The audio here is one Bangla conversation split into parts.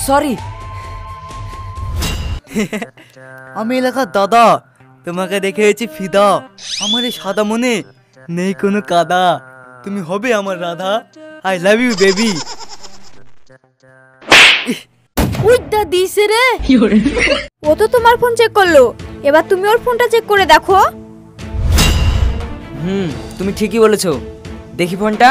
সরি। আমি এলাকার দাদা, তোমাকে দেখে হয়েছি ফিদা। আমার এই সাদা মনে নেই কোনো কাদা, তুমি হবে আমার Radha. I love you baby. উইদা দিছে রে। ও তো তোমার ফোন চেক করলো, এবার তুমি ওর ফোনটা চেক করে দেখো। তুমি ঠিকই বলেছো, দেখি ফোনটা।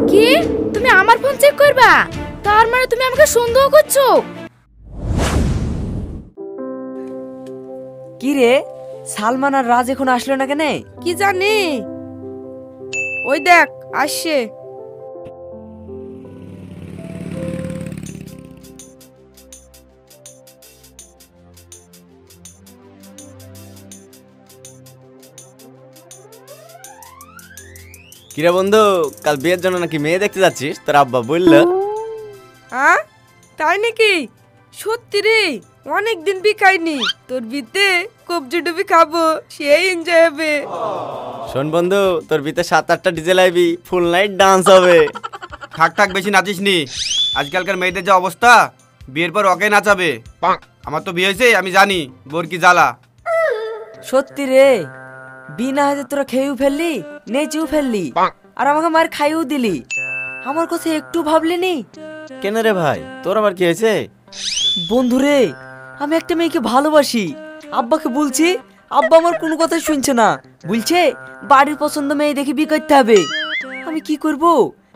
কি তুমি আমার ফোন চেক করবা? তার মানে তুমি আমাকে সন্দেহ করছো? কি রে, সালমান আর রাজ এখন আসলো না কেন? কি জানি, ওই দেখ আসছে। কিরে বন্ধু, কাল বিয়ের জন্য নাকি মেয়ে দেখতে যাচ্ছিস? তোর আব্বা বললো। হ্যাঁ তাই নাকি? সত্যি রে, অনেকদিন বি খাইনি, তোর বিতে কবজি ডুবি খাবো, সেই এনজয় হবে। শোন বন্ধু, তোর বিতে 7-8টা ডিজে লাইবি, ফুল নাইট ডান্স হবে। থাক থাক, বেশি নাচিস নি। আজকালকার মেয়েদের যে অবস্থা, বিয়ের পর ওকে নাচাবে। আমার তো বিয়ে হয়েছে, আমি জানি বোর কি জ্বালা। সত্যি রে, বিনা হাতে তোরা খেয়েও ফেললি, নেচেও ফেললি, আর আমাকে মার খাইও দিলি। আমার কথা একটু ভাবলি নি? কেন রে ভাই, তোর আবার কি হয়েছে? বন্ধু রে, আমি একটা মেয়েকে ভালোবাসি। আব্বাকে বলছি, আব্বা আমার কোনো কথা শুনছে না, বলছে বাড়ির পছন্দ মেয়ে দেখে বিয়ে করতে হবে। আমি কি করব?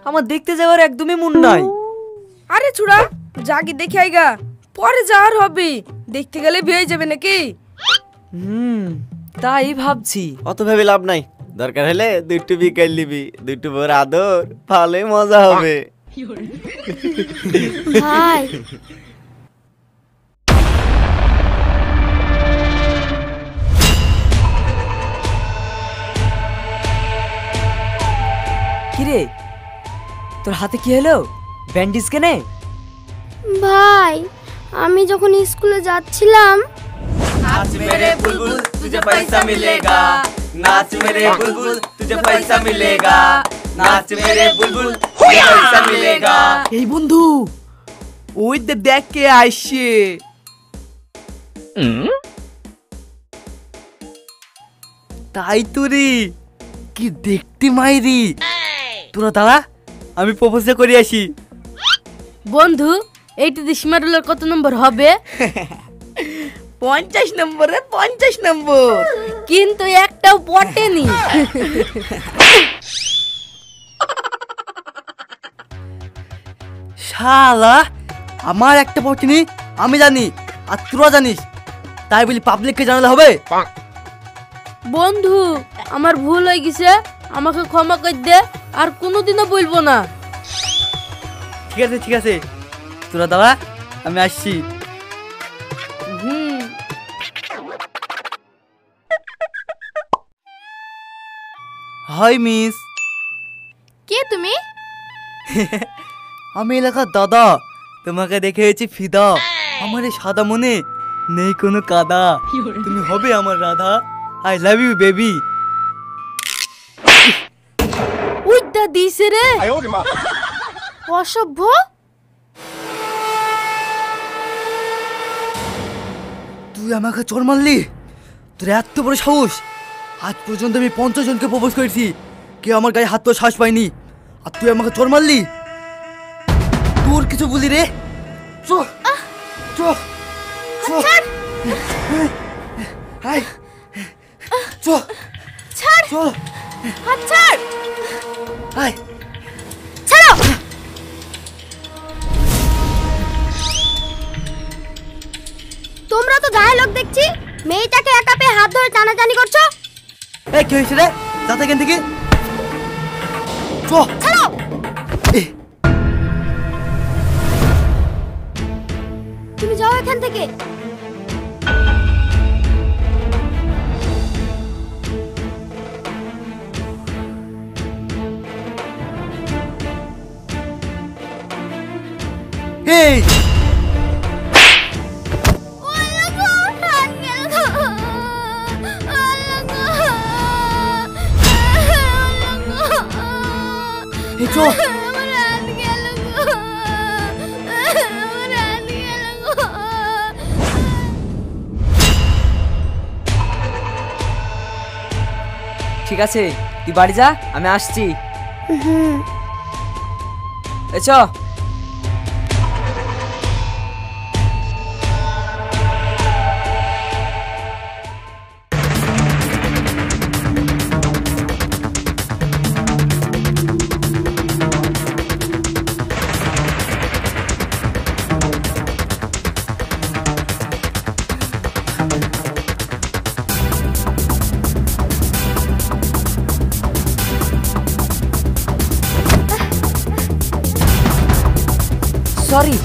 আমার দেখতে যাওয়ার একদমই মন নাই। আরে ছুড়া, জাগি দেখে আইগা, পরে যাওয়ার হবে। দেখতে গেলে বিয়ে যাবে নাকি? তাই ভাবছি। অত ভেবে লাভ নাই, দরকার হলে দুইটু বিকাল নিবি, দুইটু বোর আদর, ভালোই মজা হবে। হাই কিরে, তোর হাতে কি হলো? ব্যান্ডেজ কেনে? ভাই, আমি যখন স্কুলে যাচ্ছিলাম, नाच मेरे बुलबुल तुझे पैसा मिलेगा, नाच मेरे बुलबुल तुझे पैसा मिलेगा, नाच मेरे बुलबुल तुझे पैसा मिलेगा। এই বন্ধু, ওই দেখ কে আসছে। তাই তো রে, কি দেখতে মাইরি। তোরা দাঁড়া, আমি প্রপোজ করে আসি। বন্ধু, এইটা সীমারুলের কত নম্বর হবে? 50 নম্বরে 50 নম্বর, কিন্তু একটাও পটেনি। শালা, আমার একটা পটেনি আমি জানি, আর তোরা জানিস, তাই বলি পাবলিককে জানালে হবে? বন্ধু, আমার ভুল হয়ে গেছে, আমাকে ক্ষমা করে দে, আর কোনোদিনও বলবো না। ঠিক আছে ঠিক আছে, তোরা দাঁড়া, আমি আসছি। High miss. কে তুমি? আমি এলাকার দাদা, তোমাকে দেখে হয়েছি ফিদা। আমার এই সাদা মনে নেই কোনো কাদা, তুমি হবে আমার Radha. I love you baby. উইদা দিছে রে, অসভ্য। তুই আমাকে চোর মারলি? তোর এত বড় সাহস! আজ পর্যন্ত আমি 50 জনকে প্রপোজ করেছি, কেউ আমার গায়ে হাত তো শ্বাস পায়নি, আর তুই আমাকে চোর মারলি? তোর কিছু বলি রে? চো চো চো, হাই চো ছাড়, চো, হাত ছাড়, হাই ছাড়ো। তোমরা তো গায়ে লোক দেখছি, মেয়েটাকে একা পেয়ে হাত ধরে টানাটানি করছো। এই কি হয়েছে রে? যাতে এখান থেকে চো। ছাড়ো। তুমি যাও এখান থেকে। এই এই চো। ঠিক আছে, তুই বাড়ি যা, আমি আসছি। এ চ। সরি।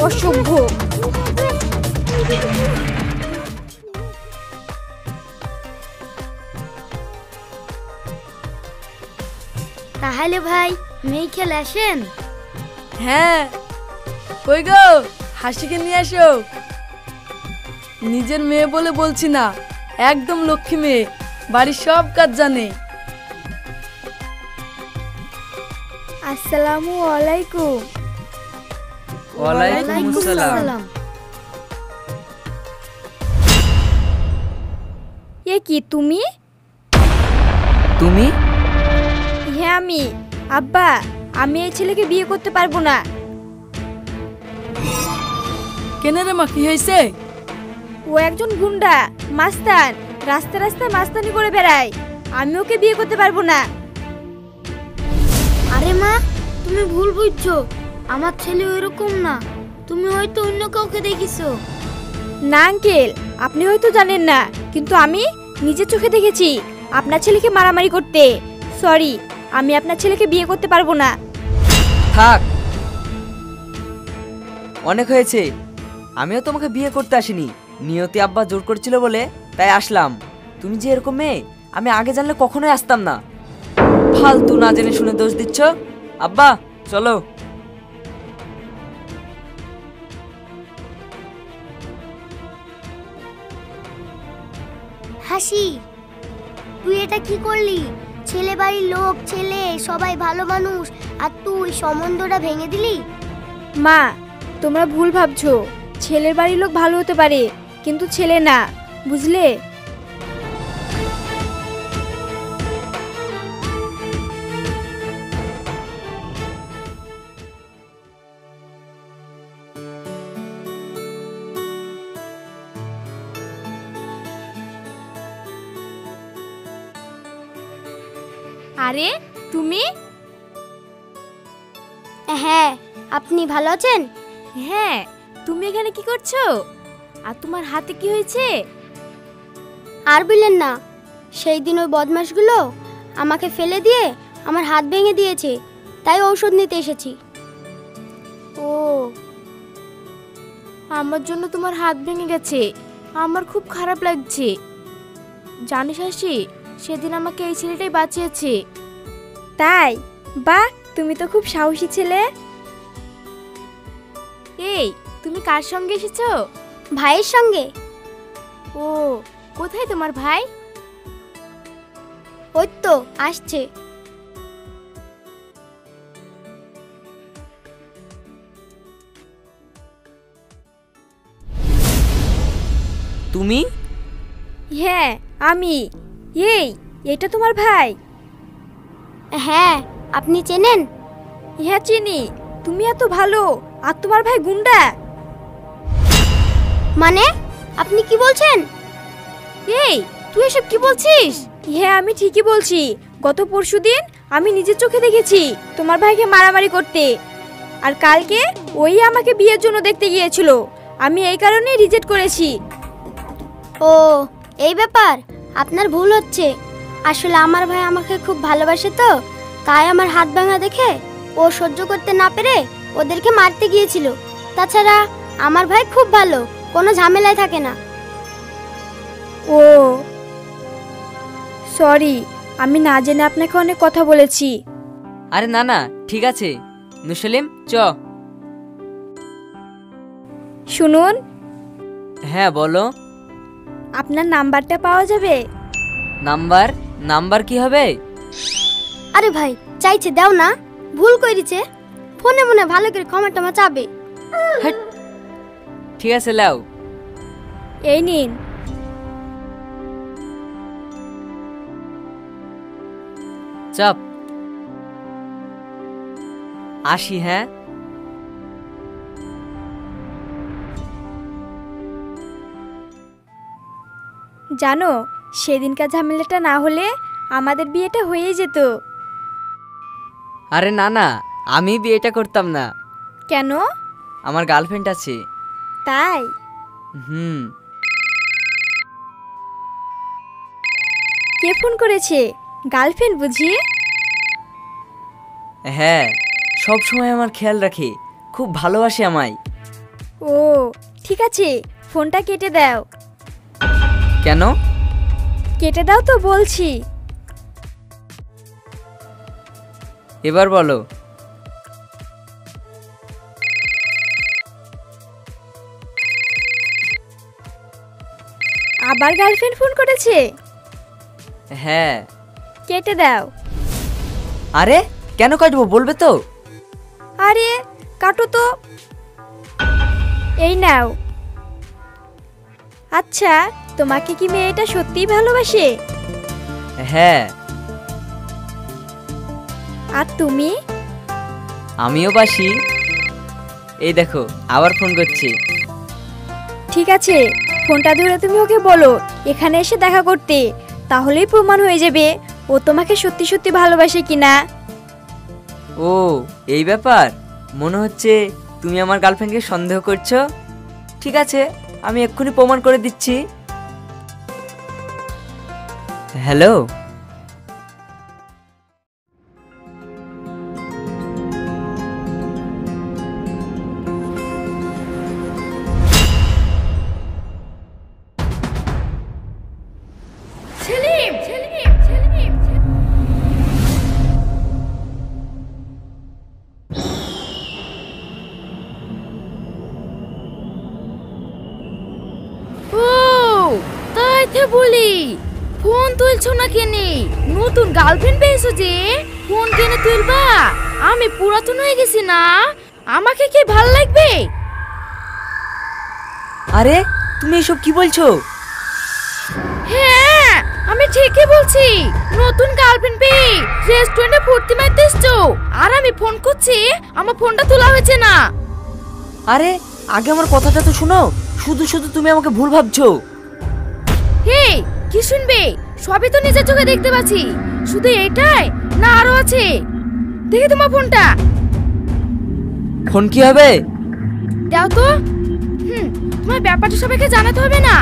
অসভ্য। তাহলে ভাই মেয়ে খেলে আসেন। হ্যাঁ, কই গো, হাসিকে নিয়ে আসো। নিজের মেয়ে বলে বলছি না, একদম লক্ষ্মী মেয়ে, বাড়ির সব কাজ জানে। আসসালামু আলাইকুম। ওয়ালাইকুম আসসালাম। এ কি তুমি? তুমি? হ্যাঁ আমি। আব্বা, আমি এই ছেলেকে বিয়ে করতে পারবো না। কেন রে মা, কি হয়েছে? ও একজন গুন্ডা, মাস্তান, রাস্তা রাস্তায় মাস্তানি করে বেড়ায়। আমি ওকে বিয়ে করতে পারবো না। আরে মা, তুমি ভুল বুঝছো। আমার ছেলে ওইরকম না, তুমি হয়তো অন্য কাউকে দেখিছো। না আঙ্কেল, আপনি হয়তো জানেন না, কিন্তু আমি নিজের চোখে দেখেছি আপনার ছেলেকে মারামারি করতে। সরি, আমি আপনার ছেলেকে বিয়ে করতে পারবো না। থাক, অনেক হয়েছে। আমিও তোমাকে বিয়ে করতে আসিনি, নিয়তি আব্বা জোর করছিল বলে তাই আসলাম। তুমি যে এরকম মেয়ে আমি আগে জানলে কখনোই আসতাম না। ফালতু না জেনে শুনে দোষ দিচ্ছ। আব্বা চলো। হাসি, তুই এটা কি করলি? ছেলে বাড়ির লোক, ছেলে সবাই ভালো মানুষ, আর তুই সম্বন্ধটা ভেঙে দিলি। মা, তোমরা ভুল ভাবছো। ছেলের বাড়ির লোক ভালো হতে পারে, কিন্তু ছেলে না, বুঝলে? আরে তুমি? হ্যাঁ, আপনি ভালো আছেন? হ্যাঁ, তুমি এখানে কি করছো? আর তোমার হাতে কি হয়েছে? আর বললেন না, সেই দিন ওই বদমাশগুলো আমাকে ফেলে দিয়ে আমার হাত ভেঙে দিয়েছে, তাই ঔষধ নিতে এসেছি। ও, আমার জন্য তোমার হাত ভেঙে গেছে, আমার খুব খারাপ লাগছে। জানিস হাসি, সেদিন আমাকে এই ছেলেটাই বাঁচিয়েছে। তাই? বাহ, তুমি তো খুব সাহসী ছেলে। এই, তুমি কার সঙ্গে এসেছো? ভাইয়ের সঙ্গে। ও, কোথায় তোমার ভাই? ওই তো আসছে। তুমি? হ্যাঁ আমি। এই, এটা তোমার ভাই? হ্যাঁ, আপনি চেনেন? হ্যাঁ চিনি। তুমি এত ভালো, আর তোমার ভাই গুন্ডা? মানে আপনি কি বলছেন? এই, তুই এসব কি বলছিস? হ্যাঁ আমি ঠিকই বলছি। গত পরশুদিন আমি নিজের চোখে দেখেছি তোমার ভাইকে মারামারি করতে, আর কালকে ওই আমাকে বিয়ের জন্য দেখতে গিয়েছিল। আমি এই কারণেই রিজেক্ট করেছি। ও, এই ব্যাপার। আপনার ভুল হচ্ছে। আসলে আমার ভাই আমাকে খুব ভালোবাসে, তো তাই আমার হাত ভাঙা দেখে ও সহ্য করতে না পেরে ওদেরকে মারতে গিয়েছিল। তাছাড়া আমার ভাই খুব ভালো, কোনো ঝামেলায় থাকে না। ও সরি, আমি না জেনে আপনাকে অনেক কথা বলেছি। আরে না না, ঠিক আছে। নুসলিম চ। শুনুন। হ্যাঁ বলো। আপনার নাম্বারটা পাওয়া যাবে? নাম্বার নাম্বার কি হবে? আরে ভাই চাইছে দাও না, ভুল করেছে, ফোনে মনে ভালো করে ক্ষমা টমা চাবে। হাট। ঠিক আছে লাও। এই নিন। চাপ। আসি হ্যাঁ। জানো, সেদিনকার ঝামেলাটা না হলে আমাদের বিয়েটা হয়ে যেত। আরে না না, আমি বিয়েটা করতাম না। কেন? আমার গার্লফ্রেন্ড আছে। তাই? হুম। কে ফোন করেছে? গার্লফ্রেন্ড বুঝি? হ্যাঁ, সব সময় আমার খেয়াল রাখে, খুব ভালোবাসে আমায়। ও ঠিক আছে, ফোনটা কেটে দাও। কেন? কেটে দাও তো বলছি। এবার বলো। আবার গার্লফ্রেন্ড ফোন করেছে? হ্যাঁ। কেটে দাও। আরে কেন কাটবো, বলবে তো? আরে কাটো তো। এই নাও। আচ্ছা, তোমাকে কি মেয়েটা সত্যিই ভালোবাসে? হ্যাঁ। আর তুমি? আমিও বাসি। এই দেখো আবার ফোন করছে। ঠিক আছে, ফোনটা ধরে তুমি ওকে বলো এখানে এসে দেখা করতে, তাহলেই প্রমাণ হয়ে যাবে ও তোমাকে সত্যি সত্যি ভালোবাসে কিনা। ও এই ব্যাপার, মনে হচ্ছে তুমি আমার গার্লফ্রেন্ডকে সন্দেহ করছো। ঠিক আছে, আমি এক্ষুনি প্রমাণ করে দিচ্ছি। হ্যালো। ও তাই তো বলি, ফোন তুলছো না কেনে? নতুন গার্লফ্রেন্ড পেয়েছো যে, ফোন কেনে তুলবা? আমি পুরাতন হয়ে গেছি না, আমাকে কি ভাল লাগবে? আরে তুমি এসব কি বলছো? হ্যাঁ আমি ঠিকই বলছি, নতুন গার্লফ্রেন্ড পেয়ে রেস্টুরেন্টে ফুর্তি মারতে এসছো, আর আমি ফোন করছি, আমার ফোনটা তোলা হয়েছে না। আরে আগে আমার কথাটা তো শোনো, শুধু শুধু তুমি আমাকে ভুল ভাবছো। হে কি শুনবে, সবই তো নিজের চোখে দেখতে পাচ্ছি, শুধু এটাই না আরো আছে? দেখি তোমার ফোনটা। ফোন কি হবে? দাও তো। তোমার ব্যাপারটা সবাইকে জানাতে হবে না,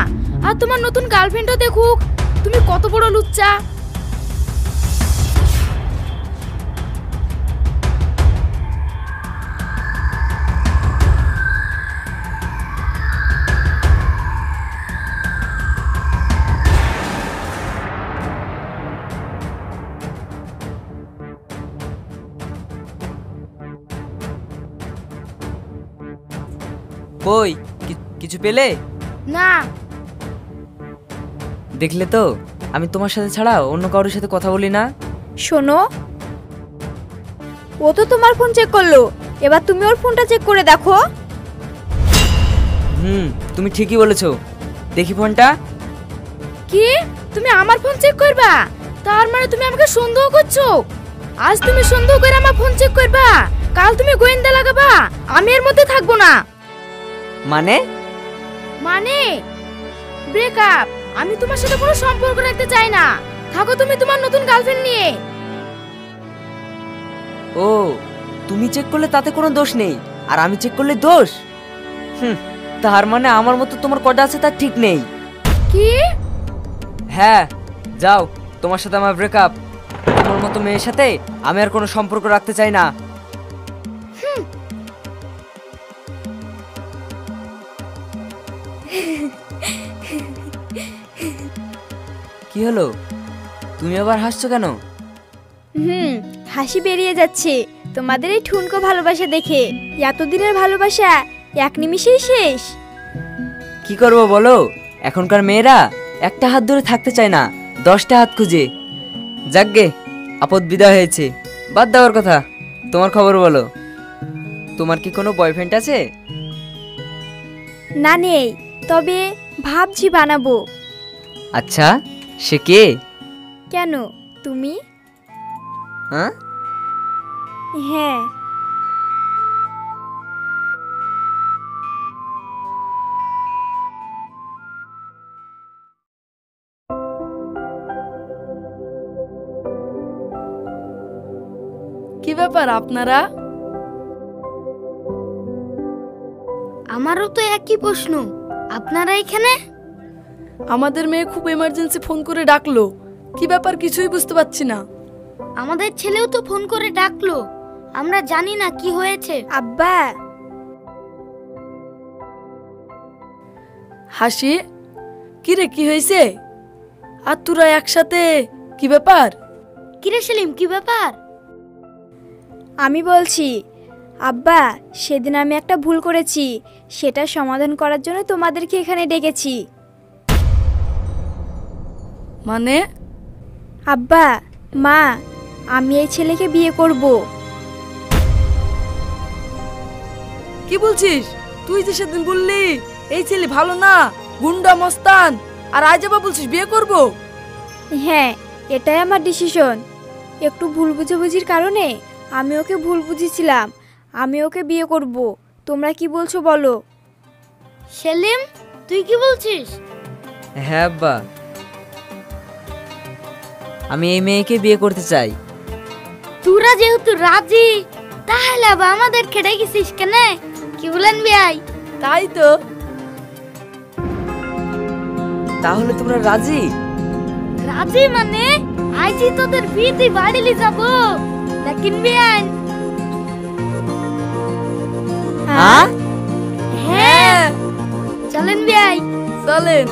আর তোমার নতুন গার্লফ্রেন্ডও দেখুক তুমি কত বড় লুচ্চা। কই কিছু পেলে? না। দেখলে তো, আমি তোমার সাথে ছাড়া অন্য কারোর সাথে কথা বলি না। শোনো, ও তো তোমার ফোন চেক করলো, এবার তুমি ওর ফোনটা চেক করে দেখো। তুমি ঠিকই বলেছো, দেখি ফোনটা। কি তুমি আমার ফোন চেক করবা? তার মানে তুমি আমাকে সন্দেহ করছো? আজ তুমি সন্দেহ করে আমার ফোন চেক করবা, কাল তুমি গোয়েন্দা লাগাবা, আমি এর মধ্যে থাকবো না। মানে? মানে ব্রেকআপ, আমি তোমার সাথে কোনো সম্পর্ক রাখতে চাই না, থাকো তুমি তোমার নতুন গার্লফ্রেন্ড নিয়ে। ও তুমি চেক করলে তাতে কোনো দোষ নেই, আর আমি চেক করলে দোষ? তার মানে আমার মতো তোমার কটা আছে তার ঠিক নেই। কি? হ্যাঁ যাও, তোমার সাথে আমার ব্রেকআপ। তোমার মতো মেয়ের সাথে আমি আর কোনো সম্পর্ক রাখতে চাই না। কি হলো, তুমি আবার হাসছো কেন? হাসি বেরিয়ে যাচ্ছে তোমাদের এই ঠুনকো ভালোবাসা দেখে। এতদিনের ভালোবাসা এক নিমিষেই শেষ। কি করবো বলো, এখনকার মেয়েরা একটা হাত ধরে থাকতে চায় না, 10টা হাত খুঁজে। যাকগে, আপদ বিদায় হয়েছে, বাদ দেওয়ার কথা। তোমার খবর বলো, তোমার কি কোনো বয়ফ্রেন্ড আছে? না নেই, তবে ভাবছি বানাবো। আচ্ছা, সে কে? কেন, তুমি? হ্যাঁ, হ্যাঁ। কি ব্যাপার আপনারা? আমারও তো একই প্রশ্ন, আপনারা এখানে? আমাদের মেয়ে খুব এমার্জেন্সি ফোন করে ডাকলো, কি ব্যাপার কিছুই বুঝতে পারছি না। আমাদের ছেলেও তো ফোন করে ডাকলো, আমরা জানি না কি হয়েছে। আব্বা, হাসি, কি রে, কি হয়েছে? আর তোরা একসাথে, কি ব্যাপার? কিরে সেলিম, কি ব্যাপার? আমি বলছি, আব্বা সেদিন আমি একটা ভুল করেছি, সেটা সমাধান করার জন্য তোমাদেরকে এখানে ডেকেছি। মানে? আব্বা, মা, আমি এই ছেলেকে বিয়ে করব। কি বলছিস? তুই যে সেদিন বললি এই ছেলে ভালো না, গুন্ডা মস্তান, আর আজ আবার বলছিস বিয়ে করব? হ্যাঁ, এটাই আমার ডিসিশন। একটু ভুল বুঝাবুঝির কারণে আমি ওকে ভুল বুঝেছিলাম, আমি ওকে বিয়ে করব। তোমরা কি বলছো বলো? সেলিম, তুই কি বলছিস? হ্যাঁ আব্বা, আমি এই মেয়েকে বিয়ে করতে চাই। তোরা যেহেতু রাজি, তাহলে আবার আমাদের খেটে গেছিস কেন? কি বলেন ভাই? তাই তো। তাহলে তোমরা রাজি? রাজি মানে আইজি তোদের বিয়েতে বাড়িতে যাব, লেকিন ভাই। হ্যাঁ, হ্যাঁ, চলেন ভাই। চলেন।